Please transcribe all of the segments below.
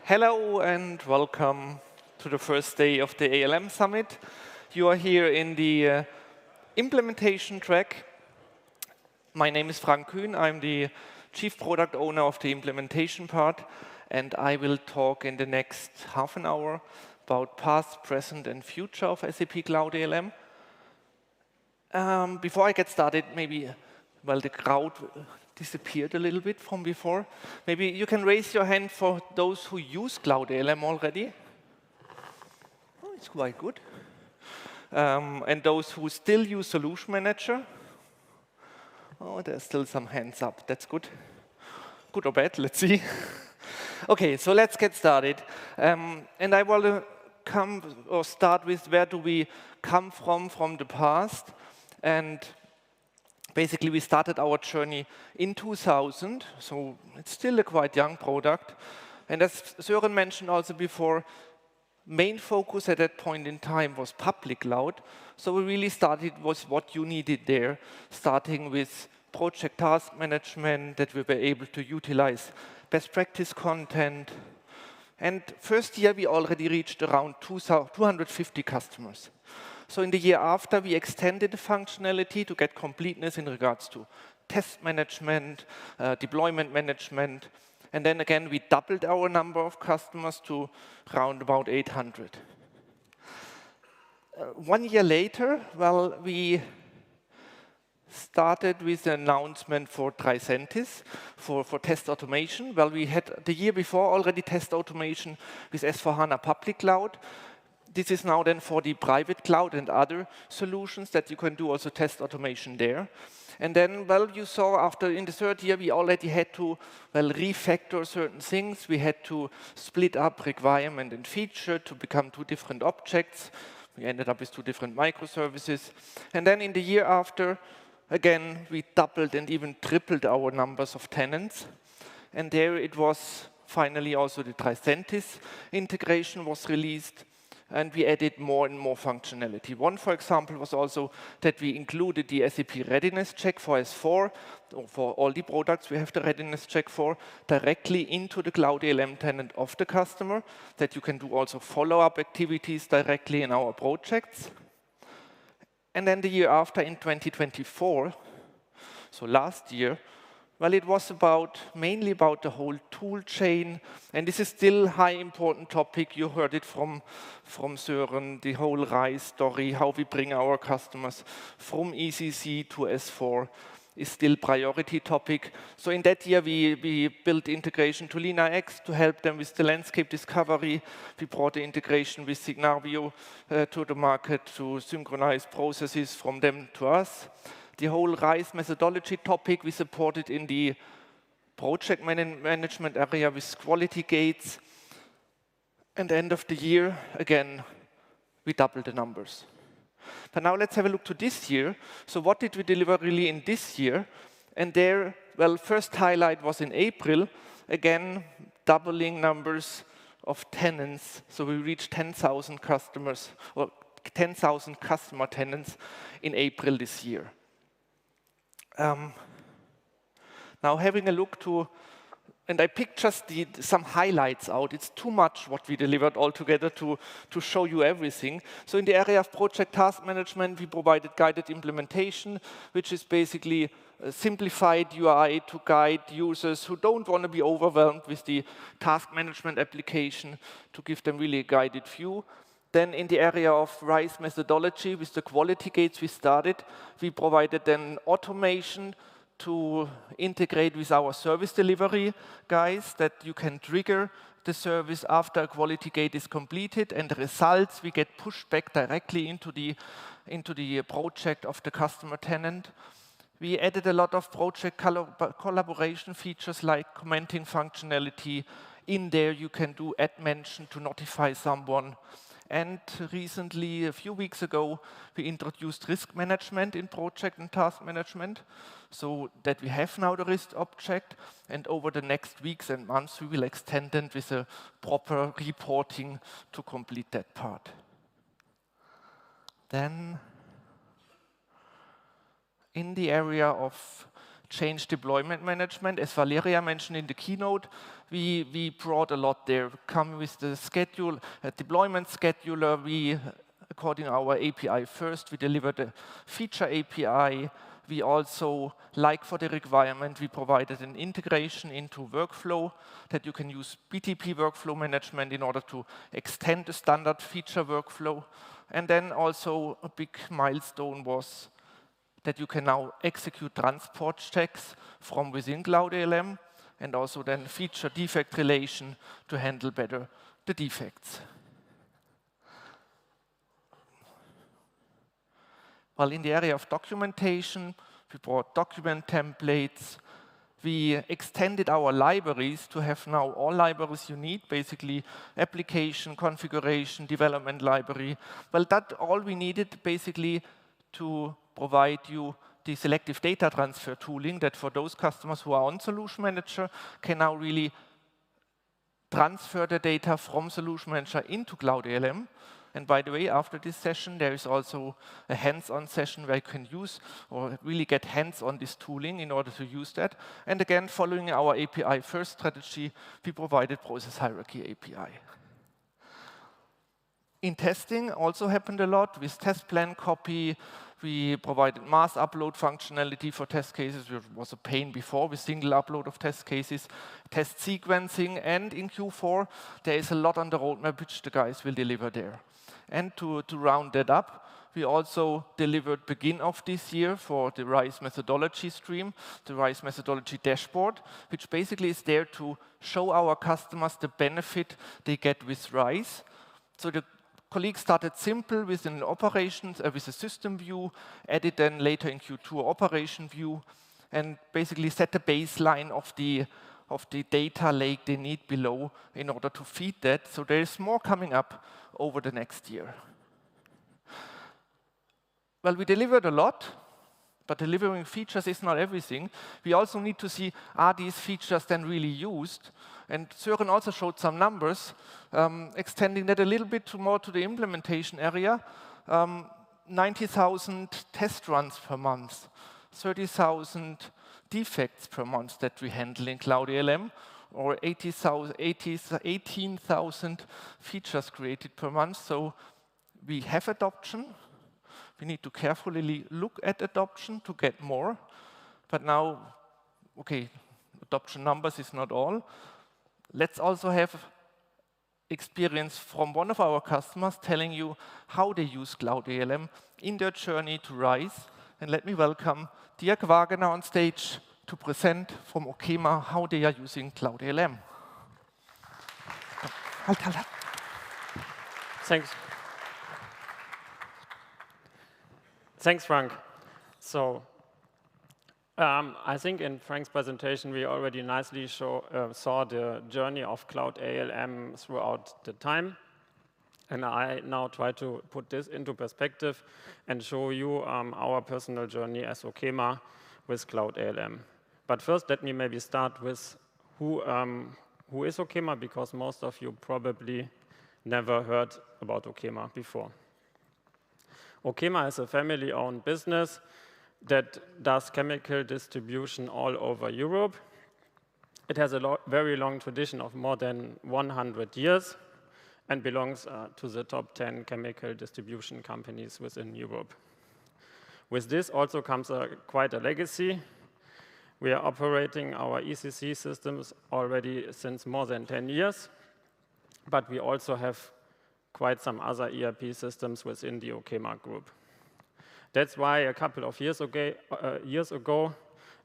Hello and welcome to the first day of the ALM Summit. You are here in the implementation track. My name is Frank Kühn. I'm the Chief Product Owner of the implementation part, and I will talk in the next half an hour about past, present, and future of SAP Cloud ALM. Before I get started, maybe, well, the crowd disappeared a little bit from before. Maybe you can raise your hand for those who use Cloud ALM already. Oh, it's quite good. And those who still use Solution Manager. Oh, there's still some hands up. That's good. Good or bad, let's see. Okay, so let's get started. And I want to start with where do we come from the past. And basically, we started our journey in 2000, so it's still a quite young product. And as Søren mentioned also before, main focus at that point in time was public cloud. So we really started with what you needed there, starting with project task management, that we were able to utilize best practice content. And first year, we already reached around 250 customers. So in the year after, we extended the functionality to get completeness in regards to test management, deployment management, and then again, we doubled our number of customers to around about 800. 1 year later, well, we started with an announcement for Tricentis for test automation. Well, we had the year before already test automation with S/4HANA Public Cloud. This is now then for the private cloud and other solutions that you can do also test automation there. And then, well, you saw after in the third year, we already had to, well, refactor certain things. We had to split up requirement and feature to become two different objects. We ended up with two different microservices. And then in the year after, again, we doubled and even tripled our numbers of tenants. And there it was finally also the Tricentis integration was released. And we added more and more functionality. One, for example, was also that we included the SAP readiness check for S4, or for all the products we have the readiness check for, directly into the Cloud ALM tenant of the customer, that you can do also follow-up activities directly in our projects. And then the year after, in 2024, so last year, well, it was mainly about the whole tool chain, and this is still a high important topic. You heard it from Søren, the whole RISE story, how we bring our customers from ECC to S4 is still priority topic. So in that year, we built integration to LeanIX to help them with the landscape discovery. We brought the integration with Signavio to the market to synchronize processes from them to us. The whole RISE methodology topic we supported in the project management area with quality gates. And end of the year, again, we doubled the numbers. But now let's have a look to this year. So what did we deliver really in this year? And there, well, first highlight was in April. Again, doubling numbers of tenants. So we reached 10,000 customers, or 10,000 customer tenants in April this year. Now having a look to, and I picked just some highlights out. It's too much what we delivered altogether to show you everything. So in the area of project task management, we provided guided implementation, which is basically a simplified UI to guide users who don't want to be overwhelmed with the task management application, to give them really a guided view. Then in the area of RISE methodology, with the quality gates we provided then automation to integrate with our service delivery guys, that you can trigger the service after a quality gate is completed, and the results we get pushed back directly into the project of the customer tenant. We added a lot of project collaboration features like commenting functionality. In there you can do add mention to notify someone. And recently, a few weeks ago, we introduced risk management in project and task management, so that we have now the risk object, and over the next weeks and months, we will extend it with a proper reporting to complete that part. Then, in the area of change deployment management. As Valeria mentioned in the keynote, we brought a lot there. Come with the schedule, deployment scheduler. We, according to our API first, we delivered a feature API. We also, like for the requirement, we provided an integration into workflow that you can use BTP workflow management in order to extend the standard feature workflow. And then also a big milestone was that you can now execute transport checks from within Cloud ALM and also then feature defect relation to handle better the defects. Well, in the area of documentation, we brought document templates. We extended our libraries to have now all libraries you need, basically application, configuration, development library. Well, that's all we needed basically to provide you the selective data transfer tooling that for those customers who are on Solution Manager can now really transfer the data from Solution Manager into Cloud ALM. And by the way, after this session, there is also a hands-on session where you can use or really get hands-on this tooling in order to use that. And again, following our API first strategy, we provided process hierarchy API. In testing, also happened a lot with test plan copy. We provided mass upload functionality for test cases, which was a pain before with single upload of test cases, test sequencing, and in Q4, there is a lot on the roadmap which the guys will deliver there. And to round that up, we also delivered begin of this year for the RISE methodology stream, the RISE methodology dashboard, which basically is there to show our customers the benefit they get with RISE. So the colleagues started simple with an operations, with a system view, added then later in Q2 operation view, and basically set the baseline of the data lake they need below in order to feed that. So there is more coming up over the next year. Well, we delivered a lot, but delivering features is not everything. We also need to see, are these features then really used? And Søren also showed some numbers, extending that a little bit more to the implementation area. 90,000 test runs per month, 30,000 defects per month that we handle in Cloud ALM, or 18,000 features created per month. So we have adoption. We need to carefully look at adoption to get more. But now, okay, adoption numbers is not all. Let's also have experience from one of our customers telling you how they use Cloud ALM in their journey to RISE. And let me welcome Dirk Wagener on stage to present from Okema how they are using Cloud ALM. Thanks. Thanks, Frank. So I think in Frank's presentation, we already nicely saw the journey of Cloud ALM throughout the time. And I now try to put this into perspective and show you our personal journey as Okema with Cloud ALM. But first, let me maybe start with who is Okema, because most of you probably never heard about Okema before. Okema is a family-owned business that does chemical distribution all over Europe. It has a very long tradition of more than 100 years and belongs to the top 10 chemical distribution companies within Europe. With this also comes quite a legacy. We are operating our ECC systems already since more than 10 years, but we also have quite some other ERP systems within the Okema group. That's why a couple of years ago,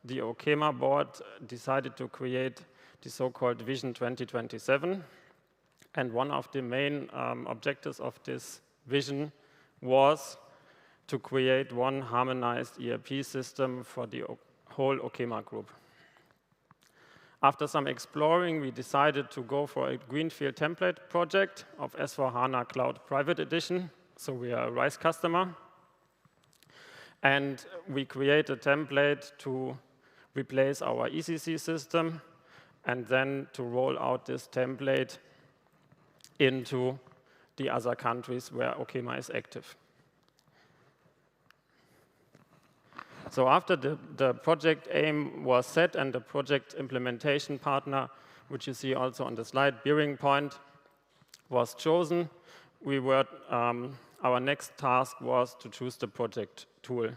the Okema board decided to create the so-called Vision 2027. And one of the main objectives of this vision was to create one harmonized ERP system for the whole Okema group. After some exploring, we decided to go for a greenfield template project of S/4HANA Cloud Private Edition. So we are a RISE customer. And we create a template to replace our ECC system and then to roll out this template into the other countries where Okema is active. So after the project aim was set and the project implementation partner, which you see also on the slide, Bearing Point, was chosen, our next task was to choose the project tool.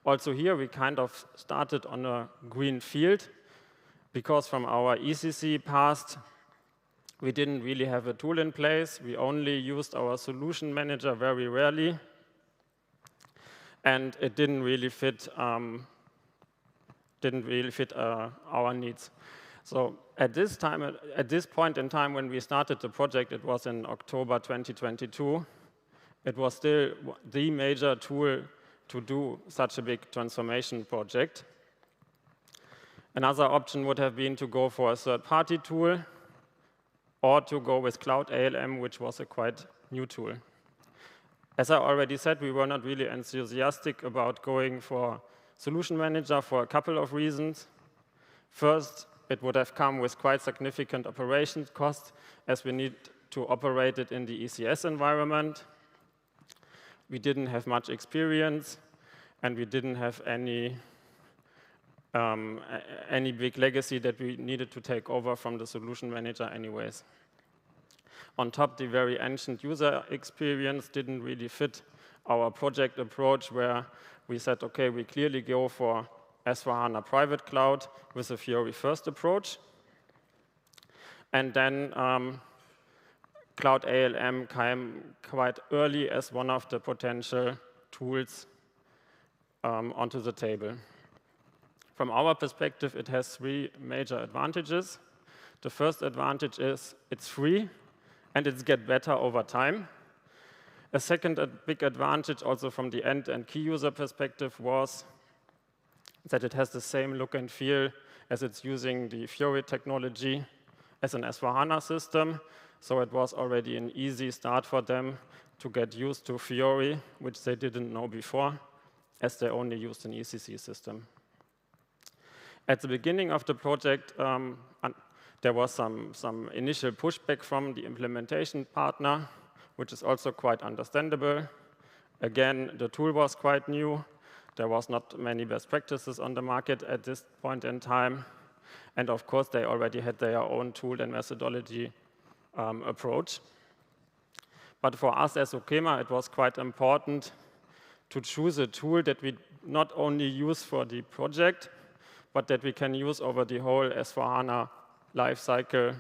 Also here we kind of started on a green field, because from our ECC past, we didn't really have a tool in place. We only used our solution manager very rarely, and it didn't really fit our needs. So at this point in time when we started the project, it was in October 2022, it was still the major tool to do such a big transformation project. Another option would have been to go for a third-party tool or to go with Cloud ALM, which was a quite new tool. As I already said, we were not really enthusiastic about going for Solution Manager for a couple of reasons. First, it would have come with quite significant operations costs, as we need to operate it in the ECS environment. We didn't have much experience, and we didn't have any big legacy that we needed to take over from the solution manager anyways. On top, the very ancient user experience didn't really fit our project approach, where we said, okay, we clearly go for S/4HANA Private Cloud with a Fiori first approach. And then Cloud ALM came quite early as one of the potential tools onto the table. From our perspective, it has three major advantages. The first advantage is it's free and it gets better over time. A second big advantage, also from the end and key user perspective, was that it has the same look and feel as it's using the Fiori technology as an S/4HANA system. So it was already an easy start for them to get used to Fiori, which they didn't know before, as they only used an ECC system. At the beginning of the project, there was some initial pushback from the implementation partner, which is also quite understandable. Again, the tool was quite new. There was not many best practices on the market at this point in time. And of course, they already had their own tool and methodology approach. But for us as OKEMA, it was quite important to choose a tool that we not only use for the project, but that we can use over the whole S/4HANA life cycle.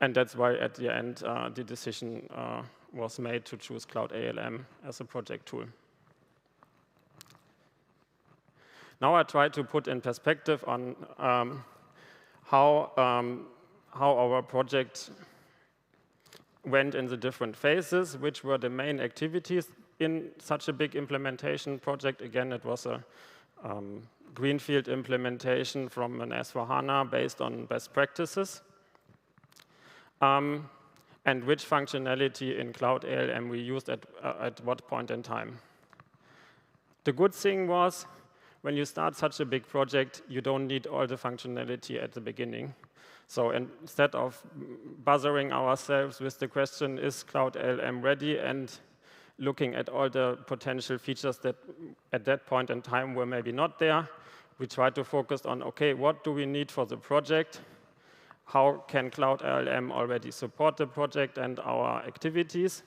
And that's why at the end, the decision was made to choose Cloud ALM as a project tool. Now I try to put in perspective on how our project went in the different phases, which were the main activities in such a big implementation project. Again, it was a greenfield implementation from an S/4HANA based on best practices. And which functionality in Cloud ALM we used at what point in time. The good thing was, when you start such a big project, you don't need all the functionality at the beginning. So instead of buzzing ourselves with the question, is Cloud ALM ready, and looking at all the potential features that at that point in time were maybe not there, we try to focus on, okay, what do we need for the project? How can Cloud ALM already support the project and our activities?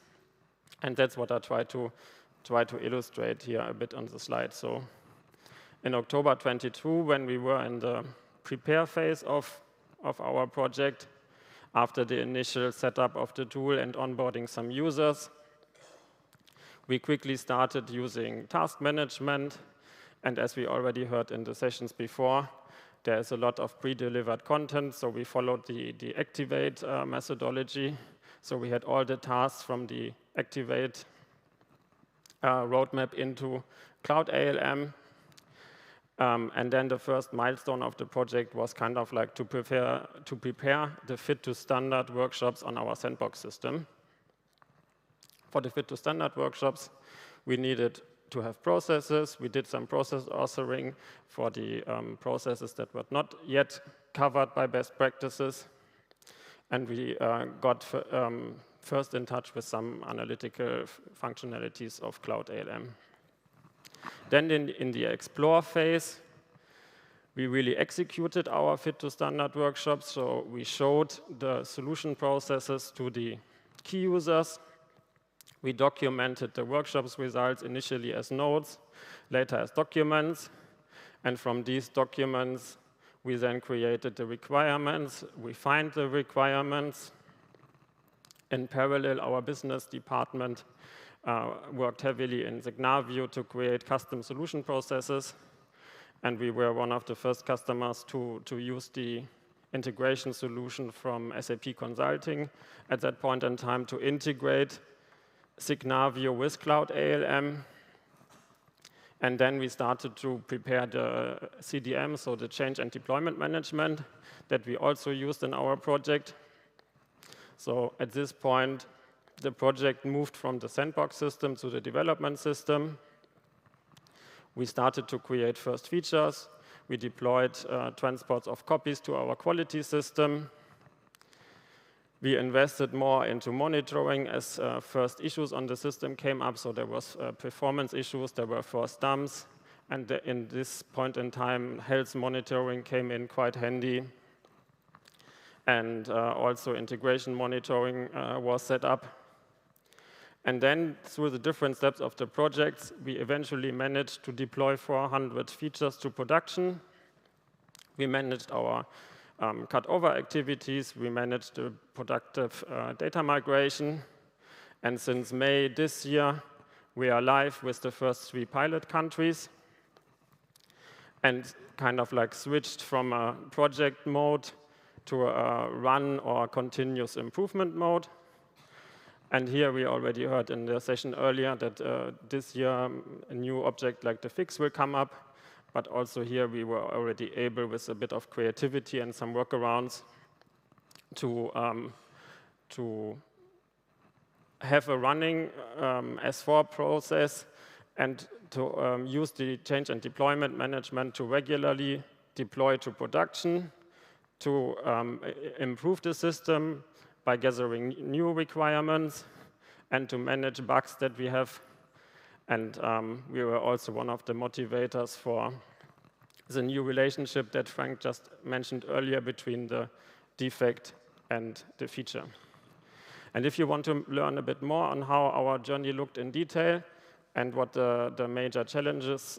And that's what I try to illustrate here a bit on the slide. So in October 22, when we were in the prepare phase of our project, after the initial setup of the tool and onboarding some users, we quickly started using task management. And as we already heard in the sessions before, there is a lot of pre-delivered content, so we followed the Activate methodology. So we had all the tasks from the Activate roadmap into Cloud ALM. And then the first milestone of the project was kind of like to prepare the fit to standard workshops on our sandbox system. For the fit to standard workshops, we needed to have processes. We did some process authoring for the processes that were not yet covered by best practices. And we got first in touch with some analytical functionalities of Cloud ALM. Then in the explore phase, we really executed our fit to standard workshops. So we showed the solution processes to the key users. We documented the workshops results initially as notes, later as documents. And from these documents, we then created the requirements. We find the requirements. In parallel, our business department worked heavily in Signavio to create custom solution processes. And we were one of the first customers to use the integration solution from SAP Consulting at that point in time to integrate Signavio with Cloud ALM. And then we started to prepare the CDM, so the change and deployment management, that we also used in our project. So at this point, the project moved from the sandbox system to the development system. We started to create first features. We deployed transports of copies to our quality system. We invested more into monitoring as first issues on the system came up. So there was performance issues, there were first dumps. And in this point in time, health monitoring came in quite handy. And also integration monitoring was set up. And then through the different steps of the projects, we eventually managed to deploy 400 features to production. We managed our cut-over activities. We managed the productive data migration. And since May this year, we are live with the first 3 pilot countries and kind of like switched from a project mode to a run or continuous improvement mode. And here we already heard in the session earlier that this year a new object like the fix will come up. But also here we were already able, with a bit of creativity and some workarounds, to have a running S4 process and to use the change and deployment management to regularly deploy to production, to improve the system by gathering new requirements, and to manage bugs that we have. And we were also one of the motivators for the new relationship that Frank just mentioned earlier between the defect and the feature. And if you want to learn a bit more on how our journey looked in detail and what the major challenges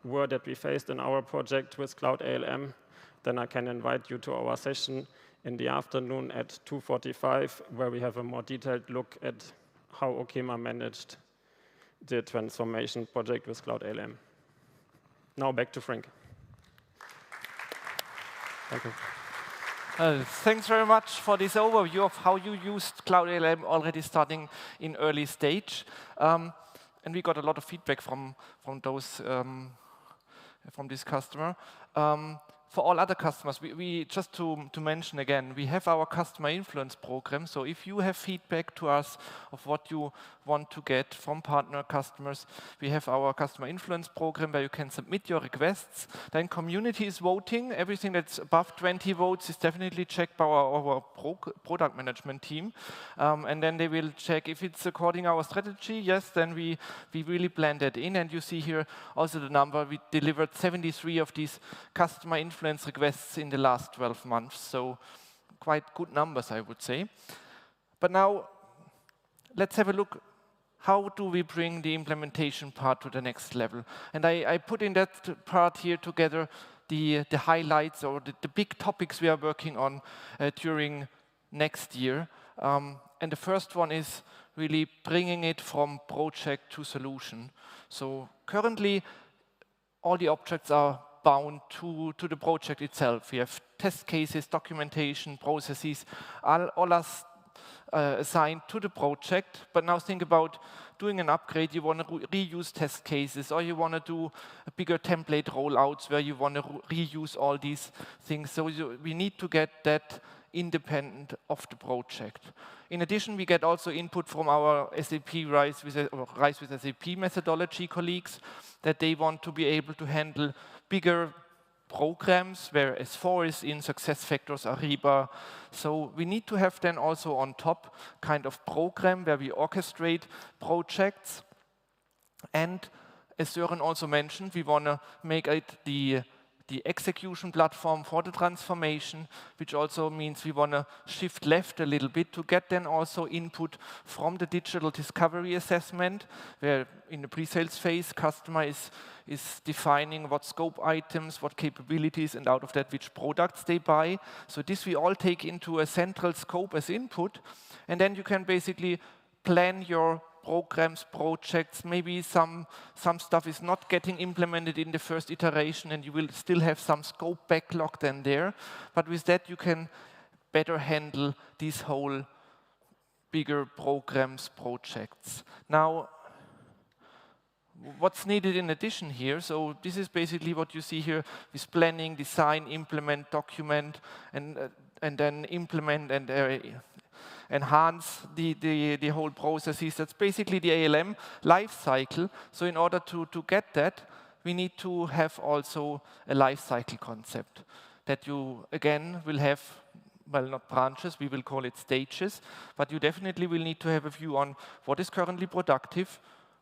were that we faced in our project with Cloud ALM, then I can invite you to our session in the afternoon at 2:45, where we have a more detailed look at how OKEMA managed the transformation project with Cloud ALM. Now back to Frank. Thank you. Thanks very much for this overview of how you used Cloud ALM already starting in early stage. And we got a lot of feedback from this customer. For all other customers, we just to mention again, we have our customer influence program. So if you have feedback to us of what you want to get from partner customers, we have our customer influence program where you can submit your requests. Then community is voting. Everything that's above 20 votes is definitely checked by our product management team. And then they will check if it's according to our strategy. Yes, then we really blend that in. And you see here also the number. We delivered 73 of these customer influence requests in the last 12 months. So quite good numbers, I would say. But now let's have a look. How do we bring the implementation part to the next level? And I put in that part here together the highlights or the big topics we are working on during next year. And the first one is really bringing it from project to solution. So currently, all the objects are bound to the project itself. We have test cases, documentation, processes, all are assigned to the project. But now think about doing an upgrade. You want to reuse test cases, or you want to do a bigger template rollouts where you want to reuse all these things. So we need to get that independent of the project. In addition, we get also input from our SAP Rise with SAP methodology colleagues that they want to be able to handle bigger programs where S4 is in, SuccessFactors, Ariba. So we need to have then also on top kind of program where we orchestrate projects. And as Sören also mentioned, we want to make it the execution platform for the transformation, which also means we want to shift left a little bit to get then also input from the digital discovery assessment, where in the pre-sales phase, customer is defining what scope items, what capabilities, and out of that, which products they buy. So this we all take into a central scope as input, and then you can basically plan your programs, projects, maybe some stuff is not getting implemented in the first iteration and you will still have some scope backlog then there. But with that you can better handle these whole bigger programs, projects. Now, what's needed in addition here? So this is basically what you see here with planning, design, implement, document, and then implement and enhance the whole processes. That's basically the ALM life cycle. So in order to get that, we need to have also a life cycle concept that you, again, will have, well, not branches, we will call it stages, but you definitely will need to have a view on what is currently productive,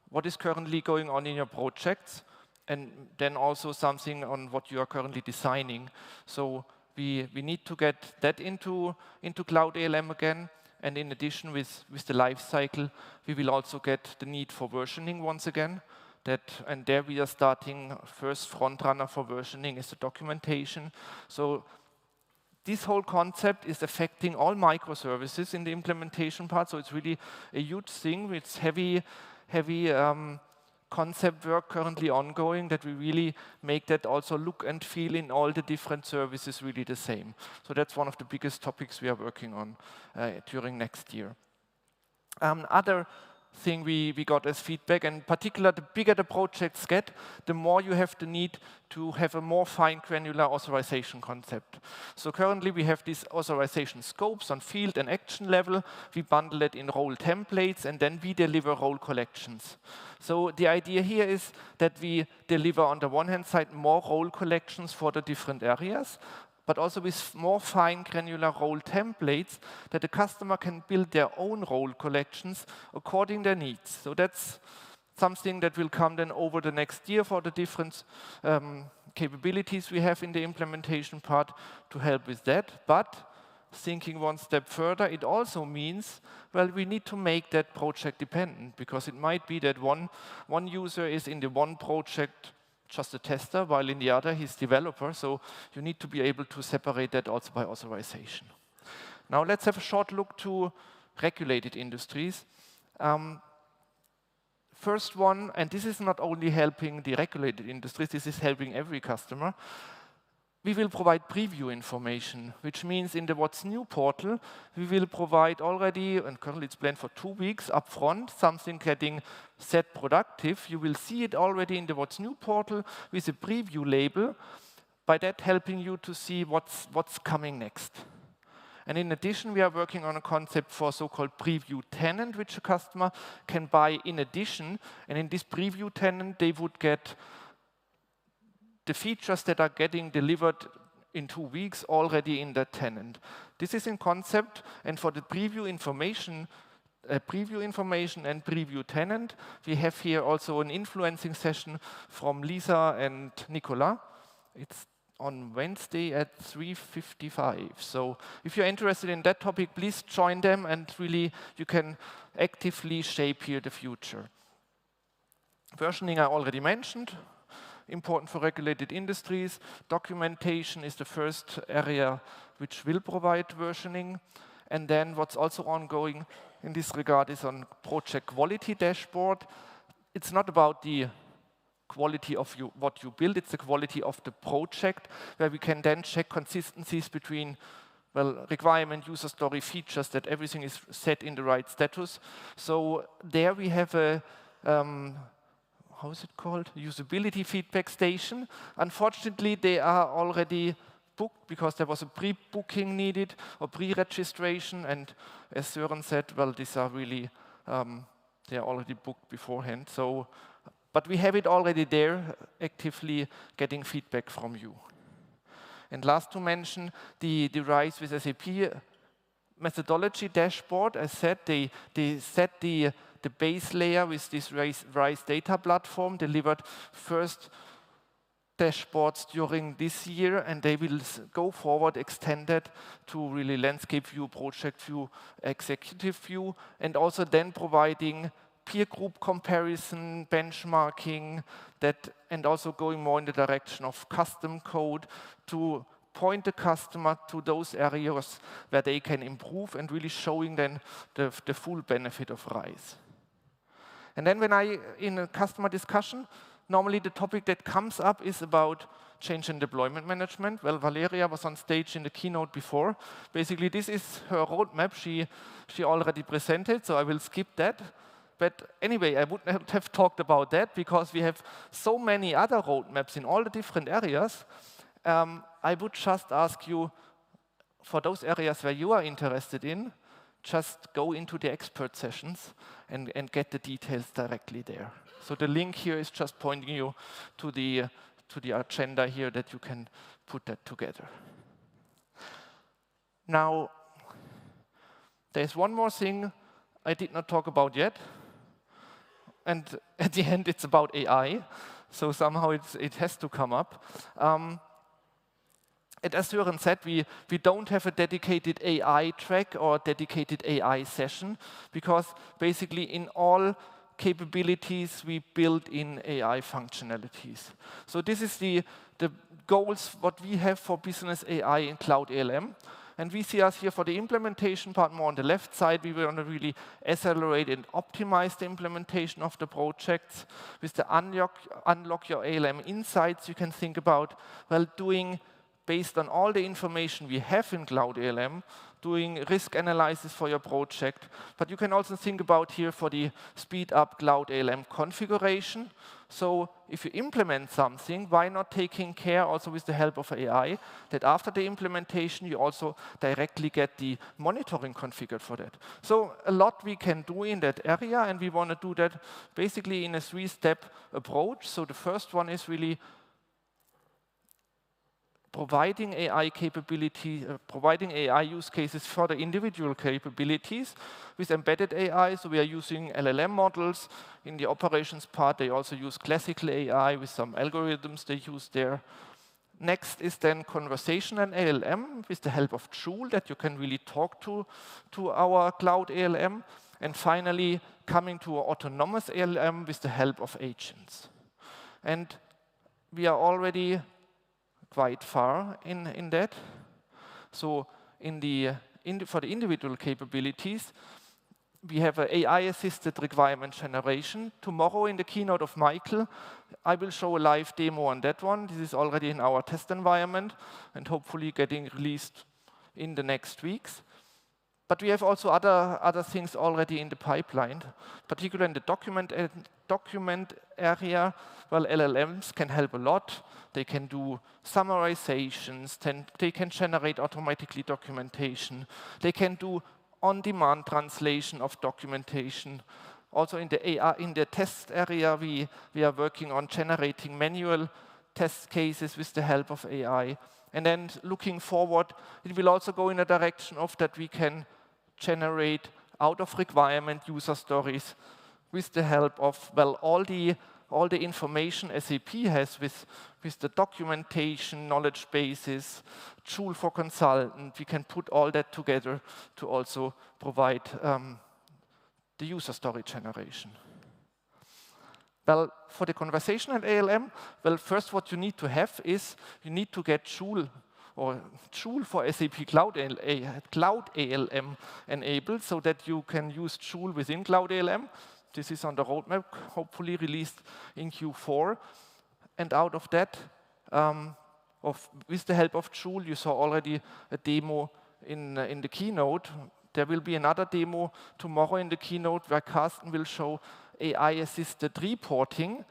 what is currently going on in your projects, and then also something on what you are currently designing. So we need to get that into Cloud ALM again. And in addition, with the life cycle, we will also get the need for versioning once again. And there we are starting first front runner for versioning is the documentation. So this whole concept is affecting all microservices in the implementation part. So it's really a huge thing. It's heavy concept work currently ongoing that we really make that also look and feel in all the different services really the same. So that's one of the biggest topics we are working on during next year. Other thing we got as feedback, and in particular the bigger the projects get, the more you have the need to have a more fine granular authorization concept. So currently we have these authorization scopes on field and action level. We bundle it in role templates and then we deliver role collections. So the idea here is that we deliver on the one hand side more role collections for the different areas, but also with more fine granular role templates that the customer can build their own role collections according to their needs. So that's something that will come then over the next year for the different capabilities we have in the implementation part to help with that. But thinking one step further, it also means, well, we need to make that project dependent, because it might be that one user is in the one project just a tester, while in the other he's developer. So you need to be able to separate that also by authorization. Now let's have a short look to regulated industries. First one, and this is not only helping the regulated industries, this is helping every customer. We will provide preview information, which means in the What's New portal, we will provide already, and currently it's planned for 2 weeks upfront, something getting set productive. You will see it already in the What's New portal with a preview label, by that helping you to see what's coming next. And in addition, we are working on a concept for so-called preview tenant, which a customer can buy in addition. And in this preview tenant, they would get the features that are getting delivered in 2 weeks already in that tenant. This is in concept, and for the preview information and preview tenant, we have here also an influencing session from Lisa and Nicola. It's on Wednesday at 3:55. So if you're interested in that topic, please join them, and really you can actively shape here the future. Versioning I already mentioned. Important for regulated industries. Documentation is the first area which will provide versioning. And then what's also ongoing in this regard is on project quality dashboard. It's not about the quality of what you build, it's the quality of the project, where we can then check consistencies between, well, requirement, user story, features, that everything is set in the right status. So there we have a how is it called? Usability feedback station. Unfortunately, they are already booked because there was a pre-booking needed or pre-registration. And as Sören said, well, these are really, they are already booked beforehand. So, but we have it already there, actively getting feedback from you. And last to mention, the RISE with SAP methodology dashboard. As said, they set the the base layer with this RISE data platform, delivered first dashboards during this year, and they will go forward extended to really landscape view, project view, executive view, and also then providing peer group comparison, benchmarking, and also going more in the direction of custom code to point the customer to those areas where they can improve and really showing then the full benefit of RISE. And then when in a customer discussion, normally the topic that comes up is about change and deployment management. Well, Valeria was on stage in the keynote before. Basically, this is her roadmap. She already presented, so I will skip that. But anyway, I would not have talked about that because we have so many other roadmaps in all the different areas. I would just ask you, for those areas where you are interested in, just go into the expert sessions and get the details directly there. So the link here is just pointing you to the agenda here that you can put that together. Now, there's one more thing I did not talk about yet. And at the end, it's about AI. So somehow it has to come up. And as Sören said, we don't have a dedicated AI track or dedicated AI session, because basically in all capabilities we build in AI functionalities. So this is the goals what we have for business AI in Cloud ALM. And we see us here for the implementation part more on the left side. We want to really accelerate and optimize the implementation of the projects. With the unlock your ALM insights, you can think about, well, doing, based on all the information we have in Cloud ALM, doing risk analysis for your project. But you can also think about here for the speed up Cloud ALM configuration. So if you implement something, why not taking care also with the help of AI that after the implementation you also directly get the monitoring configured for that. So a lot we can do in that area, and we want to do that basically in a 3-step approach. So the first one is really providing AI capability, providing AI use cases for the individual capabilities with embedded AI. So we are using LLM models. In the operations part, they also use classical AI with some algorithms they use there. Next is then conversational ALM with the help of Joule that you can really talk to our Cloud ALM. And finally, coming to autonomous ALM with the help of agents. And we are already quite far in that. So for the individual capabilities, we have an AI-assisted requirement generation. Tomorrow in the keynote of Michael, I will show a live demo on that one. This is already in our test environment and hopefully getting released in the next weeks. But we have also other things already in the pipeline, particularly in the document area. Well, LLMs can help a lot. They can do summarizations. They can generate automatically documentation. They can do on-demand translation of documentation. Also in the test area, we are working on generating manual test cases with the help of AI. And then looking forward, it will also go in a direction of that we can generate out-of-requirement user stories with the help of, well, all the information SAP has with the documentation, knowledge bases, Joule for consultant. We can put all that together to also provide the user story generation. Well, for the conversational ALM, well, first what you need to have is you need to get Joule or Joule for SAP Cloud ALM enabled so that you can use Joule within Cloud ALM. This is on the roadmap, hopefully released in Q4. And out of that, with the help of Joule, you saw already a demo in the keynote. There will be another demo tomorrow in the keynote where Carsten will show AI-assisted reporting.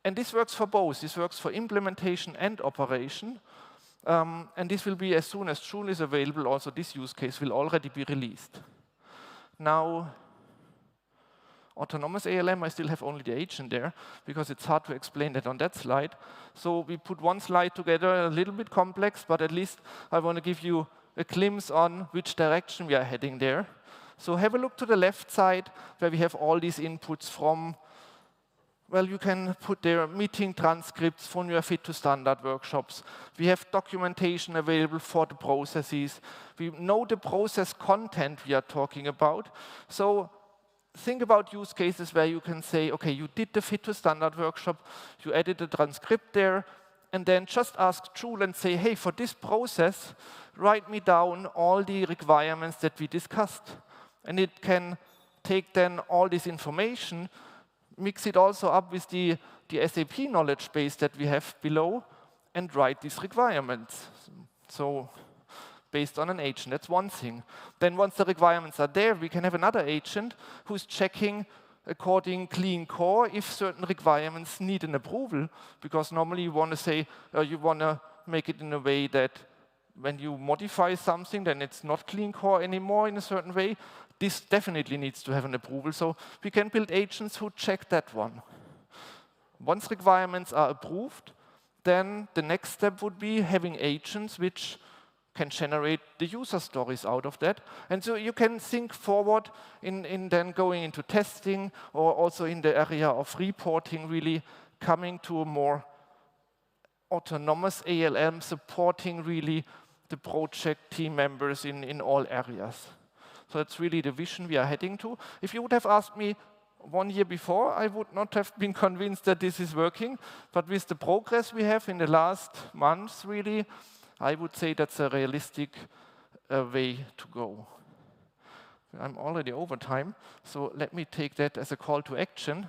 And this works for both. This works for implementation and operation. And this will be as soon as Joule is available, also this use case will already be released. Now, autonomous ALM, I still have only the agent there because it's hard to explain that on that slide. So we put one slide together, a little bit complex, but at least I want to give you a glimpse on which direction we are heading there. So have a look to the left side where we have all these inputs from, well, you can put their meeting transcripts from your fit to standard workshops. We have documentation available for the processes. We know the process content we are talking about. So think about use cases where you can say, okay, you did the fit to standard workshop, you added a transcript there, and then just ask Joule and say, hey, for this process, write me down all the requirements that we discussed. And it can take then all this information, mix it also up with the SAP knowledge base that we have below, and write these requirements. So based on an agent, that's one thing. Then once the requirements are there, we can have another agent who's checking according clean core if certain requirements need an approval, because normally you want to say, you want to make it in a way that when you modify something, then it's not clean core anymore in a certain way. This definitely needs to have an approval, so we can build agents who check that one. Once requirements are approved, then the next step would be having agents which can generate the user stories out of that. And so you can think forward in then going into testing, or also in the area of reporting, really coming to a more autonomous ALM, supporting really the project team members in all areas. So that's really the vision we are heading to. If you would have asked me 1 year before, I would not have been convinced that this is working. But with the progress we have in the last months, really, I would say that's a realistic way to go. I'm already over time, so let me take that as a call to action.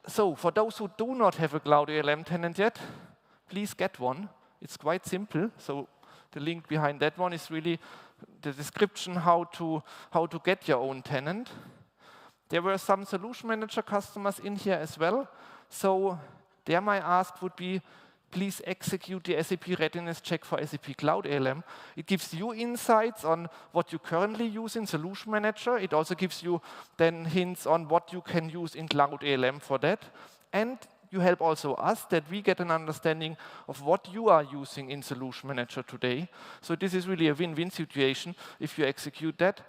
So for those who do not have a Cloud ALM tenant yet, please get one. It's quite simple. So the link behind that one is really the description how to get your own tenant. There were some solution manager customers in here as well. So there my ask would be, please execute the SAP readiness check for SAP Cloud ALM. It gives you insights on what you currently use in Solution Manager. It also gives you then hints on what you can use in Cloud ALM for that. And you help also us that we get an understanding of what you are using in Solution Manager today. So this is really a win-win situation if you execute that.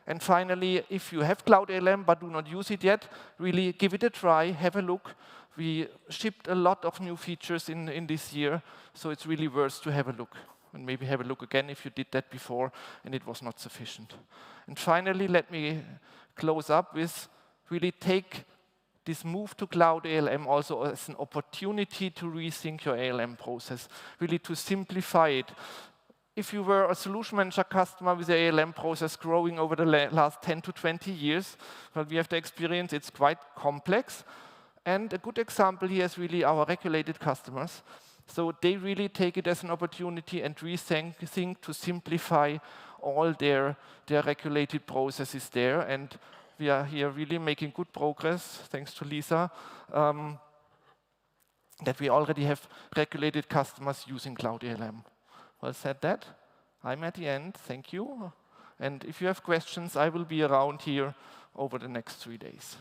And finally, if you have Cloud ALM but do not use it yet, really give it a try, have a look. We shipped a lot of new features in this year, so it's really worth to have a look. And maybe have a look again if you did that before and it was not sufficient. And finally, let me close up with really take this move to Cloud ALM also as an opportunity to rethink your ALM process, really to simplify it. If you were a Solution Manager customer with the ALM process growing over the last 10 to 20 years, well, we have the experience, it's quite complex. And a good example here is really our regulated customers. So they really take it as an opportunity and rethink to simplify all their regulated processes there. And we are here really making good progress, thanks to Lisa, that we already have regulated customers using Cloud ALM. Well said that. I'm at the end. Thank you. And if you have questions, I will be around here over the next 3 days.